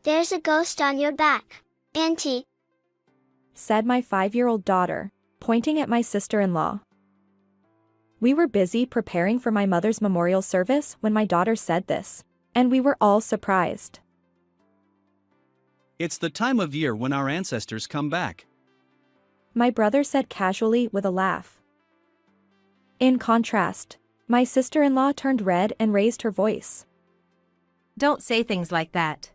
There's a ghost on your back, Auntie, said my 5-year-old daughter, pointing at my sister-in-law. We were busy preparing for my mother's memorial service when my daughter said this, and we were all surprised. It's the time of year when our ancestors come back, My brother said casually with a laugh. In contrast, my sister-in-law turned red and raised her voice. Don't say things like that.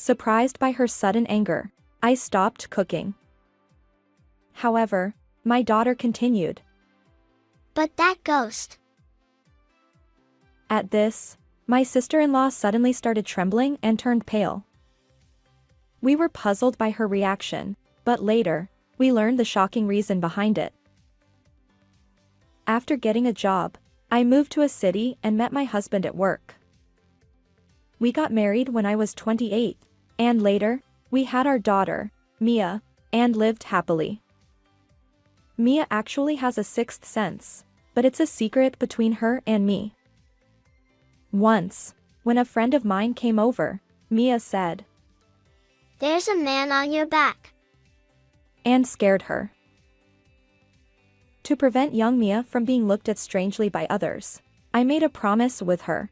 Surprised by her sudden anger, I stopped cooking. However, my daughter continued. but that ghost. At this, my sister-in-law suddenly started trembling and turned pale. We were puzzled by her reaction, but later, we learned the shocking reason behind it. After getting a job, I moved to a city and met my husband at work. We got married when I was 28, and later, we had our daughter, Mia, and lived happily. Mia actually has a sixth sense, but it's a secret between her and me. Once, when a friend of mine came over, Mia said, There's a man on your back. and scared her. To prevent young Mia from being looked at strangely by others, I made a promise with her.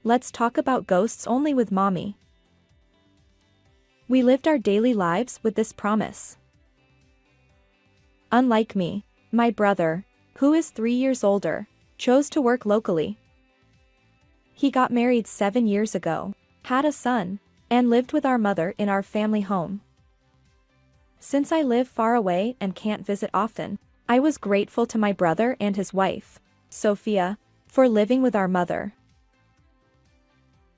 Let's talk about ghosts only with Mommy. We lived our daily lives with this promise. Unlike me, my brother, who is 3 years older, chose to work locally. He got married 7 years ago, had a son, and lived with our mother in our family home. Since I live far away and can't visit often, I was grateful to my brother and his wife, Sophia, for living with our mother.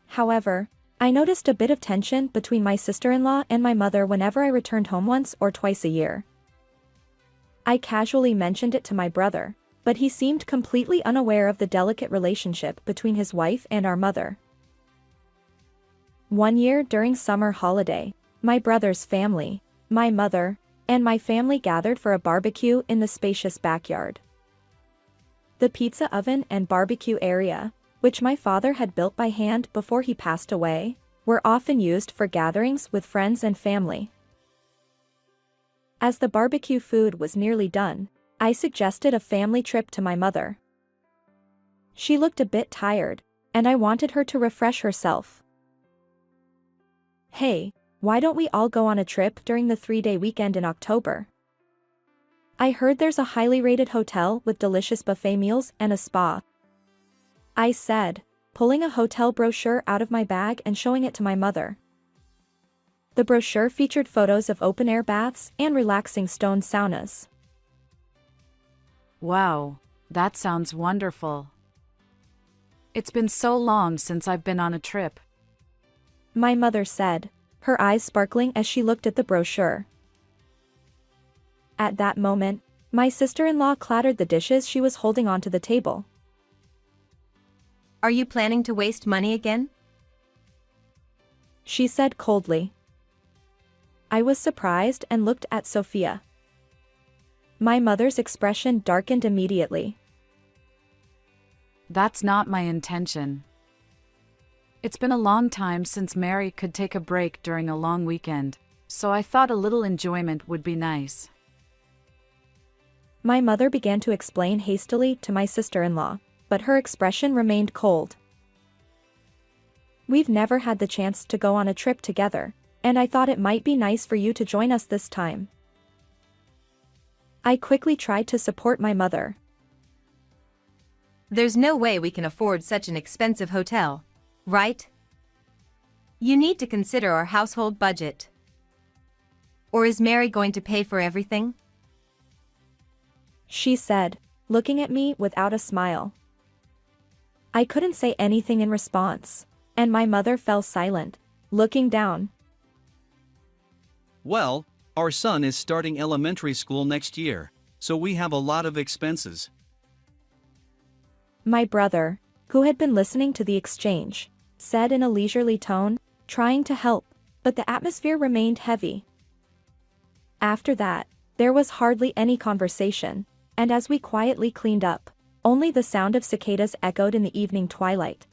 However, I noticed a bit of tension between my sister-in-law and my mother whenever I returned home once or twice a year. I casually mentioned it to my brother, but he seemed completely unaware of the delicate relationship between his wife and our mother. One year during summer holiday, my brother's family, my mother, and my family gathered for a barbecue in the spacious backyard. The pizza oven and barbecue area, which my father had built by hand before he passed away, were often used for gatherings with friends and family. As the barbecue food was nearly done, I suggested a family trip to my mother. She looked a bit tired, and I wanted her to refresh herself. Hey, why don't we all go on a trip during the 3-day weekend in October? I heard there's a highly rated hotel with delicious buffet meals and a spa, I said, pulling a hotel brochure out of my bag and showing it to my mother. The brochure featured photos of open-air baths and relaxing stone saunas. Wow, that sounds wonderful. It's been so long since I've been on a trip. My mother said, her eyes sparkling as she looked at the brochure. At that moment, my sister-in-law clattered the dishes she was holding onto the table. Are you planning to waste money again? She said coldly. I was surprised and looked at Sophia. My mother's expression darkened immediately. That's not my intention. It's been a long time since Mary could take a break during a long weekend, so I thought a little enjoyment would be nice. My mother began to explain hastily to my sister-in-law, but her expression remained cold. We've never had the chance to go on a trip together, and I thought it might be nice for you to join us this time. I quickly tried to support my mother. There's no way we can afford such an expensive hotel, right? You need to consider our household budget. Or is Mary going to pay for everything? She said, looking at me without a smile. I couldn't say anything in response, and my mother fell silent, looking down. Well, our son is starting elementary school next year, so we have a lot of expenses. My brother, who had been listening to the exchange, said in a leisurely tone, trying to help, but the atmosphere remained heavy. After that, there was hardly any conversation, and as we quietly cleaned up, only the sound of cicadas echoed in the evening twilight.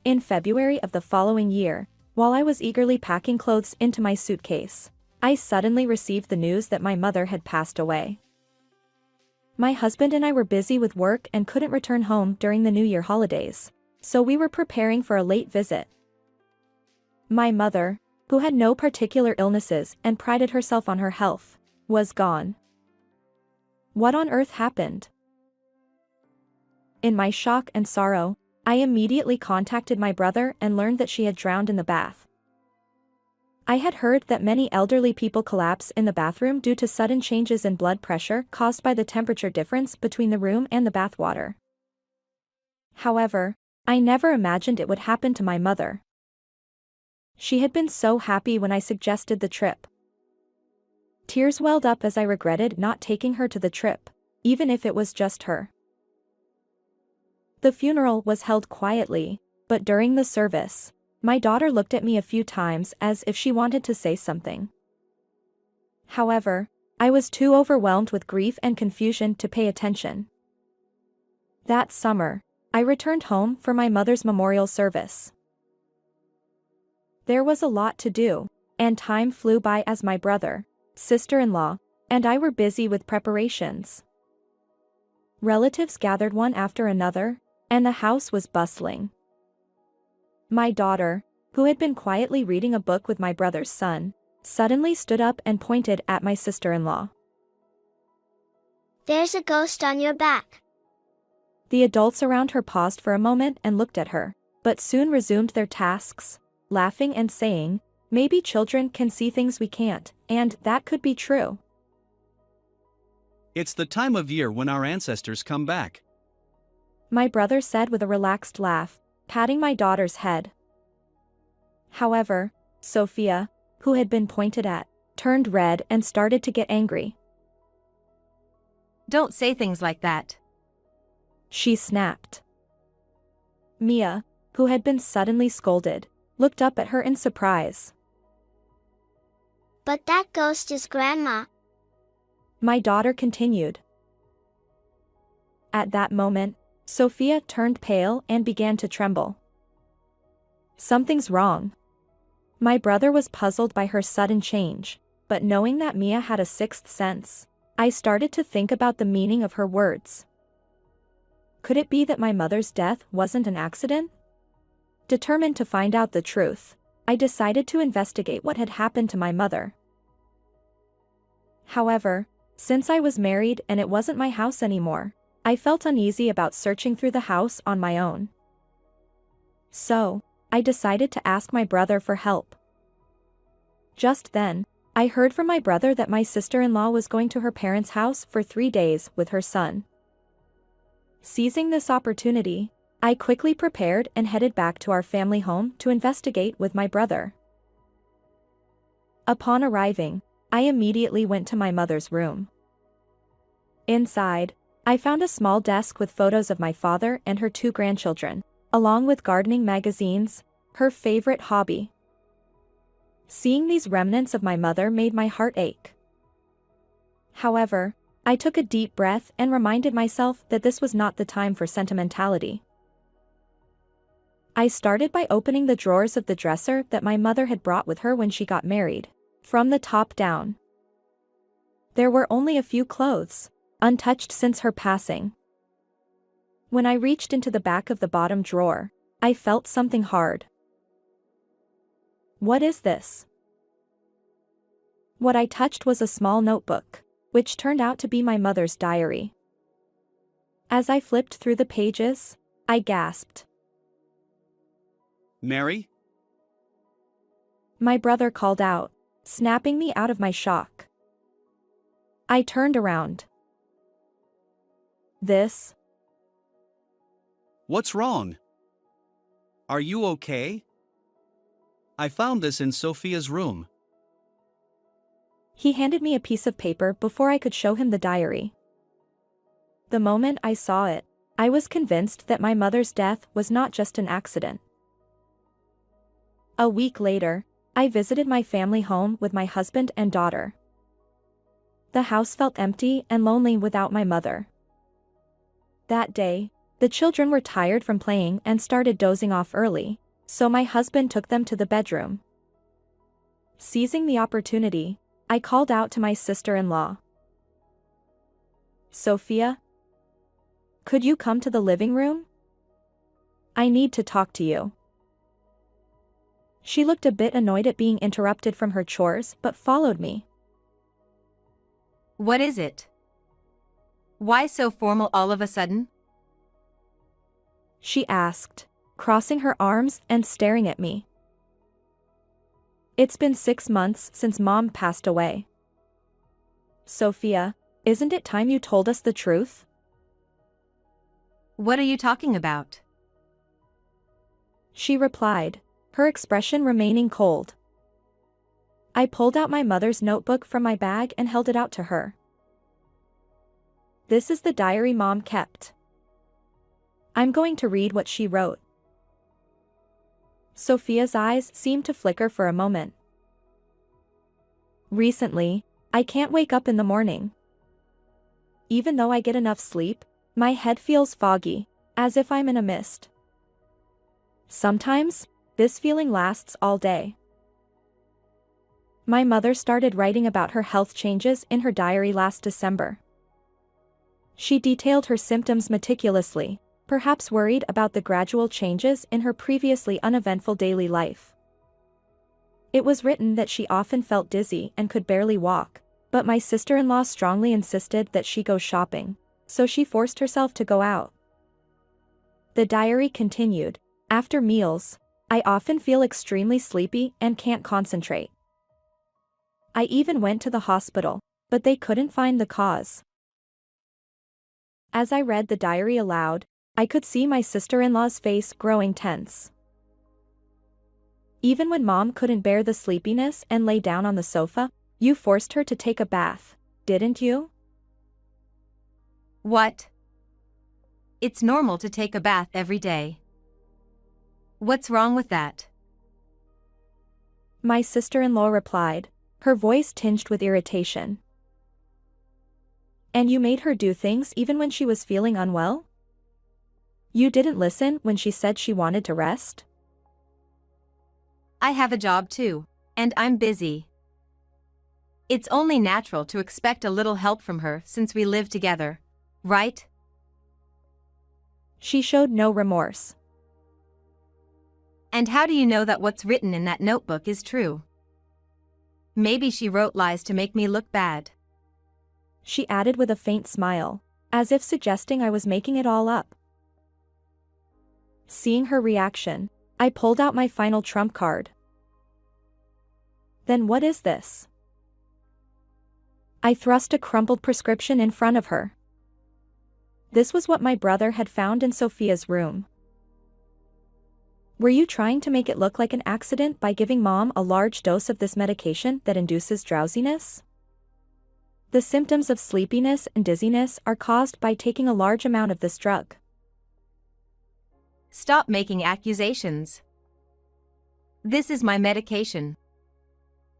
In February of the following year, while I was eagerly packing clothes into my suitcase, I suddenly received the news that my mother had passed away. My husband and I were busy with work and couldn't return home during the New Year holidays, so we were preparing for a late visit. My mother, who had no particular illnesses and prided herself on her health, was gone. What on earth happened? In my shock and sorrow, I immediately contacted my brother and learned that she had drowned in the bath. I had heard that many elderly people collapse in the bathroom due to sudden changes in blood pressure caused by the temperature difference between the room and the bathwater. However, I never imagined it would happen to my mother. She had been so happy when I suggested the trip. Tears welled up as I regretted not taking her to the trip, even if it was just her. The funeral was held quietly, but during the service, my daughter looked at me a few times as if she wanted to say something. However, I was too overwhelmed with grief and confusion to pay attention. That summer, I returned home for my mother's memorial service. There was a lot to do, and time flew by as my brother, sister-in-law, and I were busy with preparations. Relatives gathered one after another, and the house was bustling. My daughter, who had been quietly reading a book with my brother's son, suddenly stood up and pointed at my sister-in-law. There's a ghost on your back. The adults around her paused for a moment and looked at her, but soon resumed their tasks, laughing and saying, "Maybe children can see things we can't, and that could be true." It's the time of year when our ancestors come back. My brother said with a relaxed laugh, patting my daughter's head. However, Sophia, who had been pointed at, turned red and started to get angry. Don't say things like that. She snapped. Mia, who had been suddenly scolded, looked up at her in surprise. But that ghost is Grandma. My daughter continued. At that moment, Sophia turned pale and began to tremble. Something's wrong. My brother was puzzled by her sudden change, but knowing that Mia had a sixth sense, I started to think about the meaning of her words. Could it be that my mother's death wasn't an accident? Determined to find out the truth, I decided to investigate what had happened to my mother. However, since I was married and it wasn't my house anymore, I felt uneasy about searching through the house on my own. So, I decided to ask my brother for help. Just then, I heard from my brother that my sister-in-law was going to her parents' house for 3 days with her son. Seizing this opportunity, I quickly prepared and headed back to our family home to investigate with my brother. Upon arriving, I immediately went to my mother's room. Inside, I found a small desk with photos of my father and her 2 grandchildren, along with gardening magazines, her favorite hobby. Seeing these remnants of my mother made my heart ache. However, I took a deep breath and reminded myself that this was not the time for sentimentality. I started by opening the drawers of the dresser that my mother had brought with her when she got married, from the top down. There were only a few clothes, untouched since her passing. When I reached into the back of the bottom drawer, I felt something hard. What is this? What I touched was a small notebook, which turned out to be my mother's diary. As I flipped through the pages, I gasped. Mary? My brother called out, snapping me out of my shock. I turned around. This? What's wrong? Are you okay? I found this in Sophia's room. He handed me a piece of paper before I could show him the diary. The moment I saw it, I was convinced that my mother's death was not just an accident. A week later, I visited my family home with my husband and daughter. The house felt empty and lonely without my mother. That day, The children were tired from playing and started dozing off early, so my husband took them to the bedroom. Seizing the opportunity, I called out to my sister-in-law. Sophia? Could you come to the living room? I need to talk to you. She looked a bit annoyed at being interrupted from her chores but followed me. What is it? Why so formal all of a sudden? She asked, crossing her arms and staring at me. It's been 6 months since Mom passed away. Sophia, isn't it time you told us the truth? What are you talking about? She replied, her expression remaining cold. I pulled out my mother's notebook from my bag and held it out to her. This is the diary Mom kept. I'm going to read what she wrote. Sophia's eyes seemed to flicker for a moment. Recently, I can't wake up in the morning. Even though I get enough sleep, my head feels foggy, as if I'm in a mist. Sometimes, this feeling lasts all day. My mother started writing about her health changes in her diary last December. She detailed her symptoms meticulously, perhaps worried about the gradual changes in her previously uneventful daily life. It was written that she often felt dizzy and could barely walk, but my sister-in-law strongly insisted that she go shopping, so she forced herself to go out. The diary continued, after meals, I often feel extremely sleepy and can't concentrate. I even went to the hospital, but they couldn't find the cause. As I read the diary aloud, I could see my sister-in-law's face growing tense. Even when Mom couldn't bear the sleepiness and lay down on the sofa, you forced her to take a bath, didn't you? What? It's normal to take a bath every day. What's wrong with that? My sister-in-law replied, her voice tinged with irritation. And you made her do things even when she was feeling unwell? You didn't listen when she said she wanted to rest? I have a job too, and I'm busy. It's only natural to expect a little help from her since we live together, right? She showed no remorse. And how do you know that what's written in that notebook is true? Maybe she wrote lies to make me look bad. She added with a faint smile, as if suggesting I was making it all up. Seeing her reaction, I pulled out my final trump card. Then what is this? I thrust a crumpled prescription in front of her. This was what my brother had found in Sophia's room. Were you trying to make it look like an accident by giving Mom a large dose of this medication that induces drowsiness? The symptoms of sleepiness and dizziness are caused by taking a large amount of this drug. Stop making accusations. This is my medication.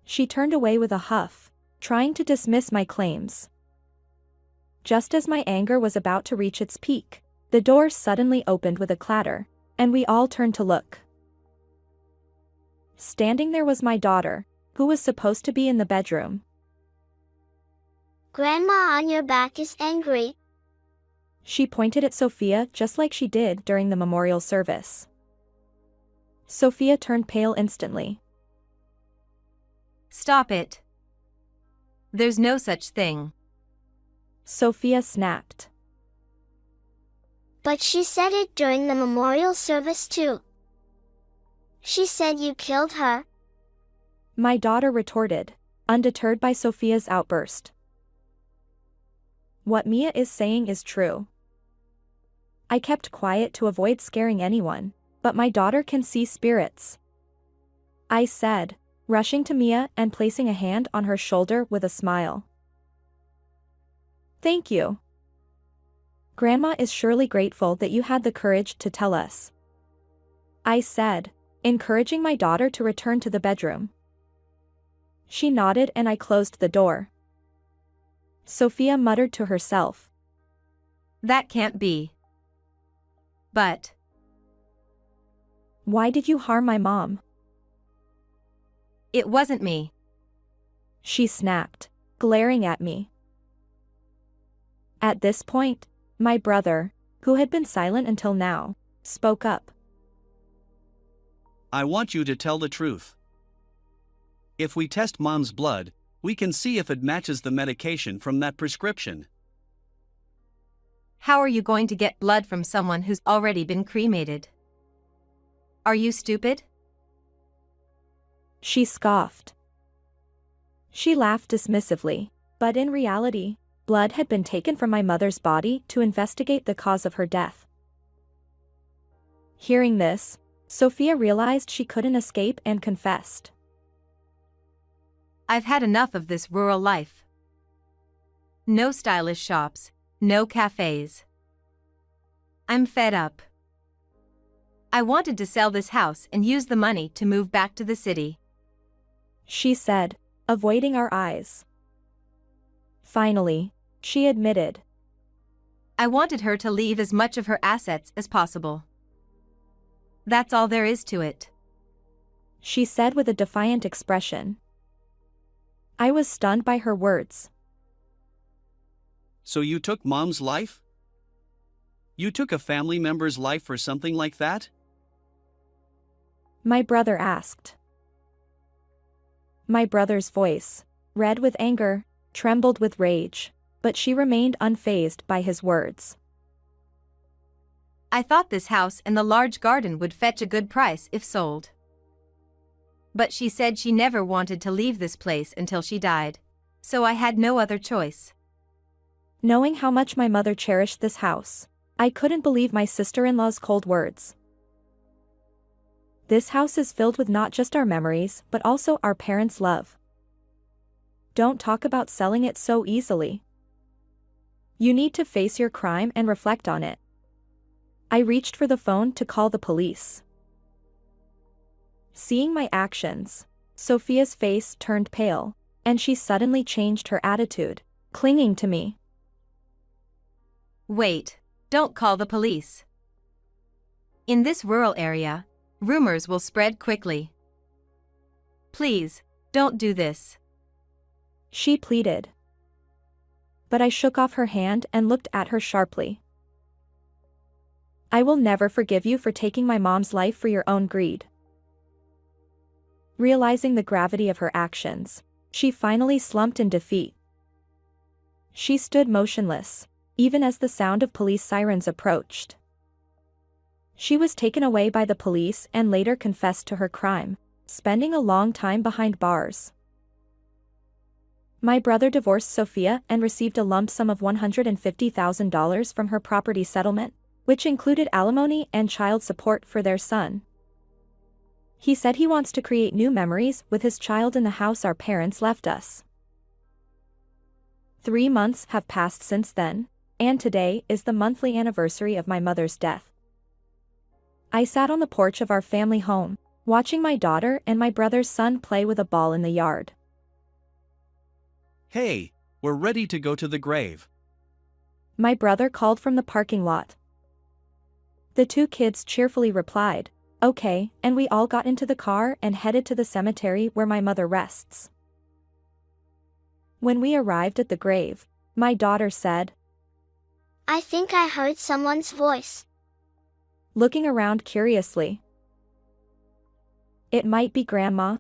She turned away with a huff, trying to dismiss my claims. Just as my anger was about to reach its peak, the door suddenly opened with a clatter, and we all turned to look. Standing there was my daughter, who was supposed to be in the bedroom. Grandma on your back is angry. She pointed at Sophia just like she did during the memorial service. Sophia turned pale instantly. Stop it. There's no such thing. Sophia snapped. But she said it during the memorial service too. She said you killed her. My daughter retorted, undeterred by Sophia's outburst. What Mia is saying is true. I kept quiet to avoid scaring anyone, but my daughter can see spirits, I said, rushing to Mia and placing a hand on her shoulder with a smile. Thank you. Grandma is surely grateful that you had the courage to tell us, I said, encouraging my daughter to return to the bedroom. She nodded and I closed the door. Sophia muttered to herself. That can't be. But Why did you harm my mom? it wasn't me. She snapped, glaring at me. At this point, my brother, who had been silent until now, spoke up. I want you to tell the truth. If we test mom's blood, we can see if it matches the medication from that prescription. How are you going to get blood from someone who's already been cremated? Are you stupid? She scoffed. She laughed dismissively, but in reality, blood had been taken from my mother's body to investigate the cause of her death. Hearing this, Sophia realized she couldn't escape and confessed. I've had enough of this rural life. No stylish shops, no cafes. I'm fed up. I wanted to sell this house and use the money to move back to the city, She said, avoiding our eyes. Finally, she admitted. I wanted her to leave as much of her assets as possible. That's all there is to it. She said with a defiant expression. I was stunned by her words. So you took mom's life? You took a family member's life for something like that? My brother asked. My brother's voice, red with anger, trembled with rage, but she remained unfazed by his words. I thought this house and the large garden would fetch a good price if sold. But she said she never wanted to leave this place until she died, so I had no other choice. Knowing how much my mother cherished this house, I couldn't believe my sister-in-law's cold words. This house is filled with not just our memories but also our parents' love. Don't talk about selling it so easily. You need to face your crime and reflect on it. I reached for the phone to call the police. Seeing my actions, Sophia's face turned pale, and she suddenly changed her attitude, clinging to me. Wait, don't call the police. In this rural area, rumors will spread quickly. Please, don't do this. She pleaded. But I shook off her hand and looked at her sharply. I will never forgive you for taking my mom's life for your own greed. Realizing the gravity of her actions, she finally slumped in defeat. She stood motionless, even as the sound of police sirens approached. She was taken away by the police and later confessed to her crime, spending a long time behind bars. My brother divorced Sophia and received a lump sum of $150,000 from her property settlement, which included alimony and child support for their son. He said he wants to create new memories with his child in the house our parents left us. 3 months have passed since then, and today is the monthly anniversary of my mother's death. I sat on the porch of our family home, watching my daughter and my brother's son play with a ball in the yard. Hey, we're ready to go to the grave. My brother called from the parking lot. The 2 kids cheerfully replied, "Okay," and we all got into the car and headed to the cemetery where my mother rests. When we arrived at the grave, my daughter said, I think I heard someone's voice. looking around curiously. It might be Grandma.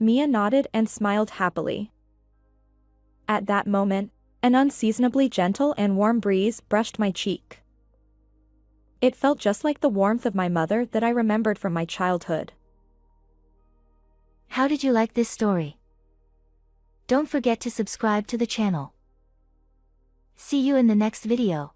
Mia nodded and smiled happily. At that moment, an unseasonably gentle and warm breeze brushed my cheek. It felt just like the warmth of my mother that I remembered from my childhood. How did you like this story? Don't forget to subscribe to the channel. See you in the next video.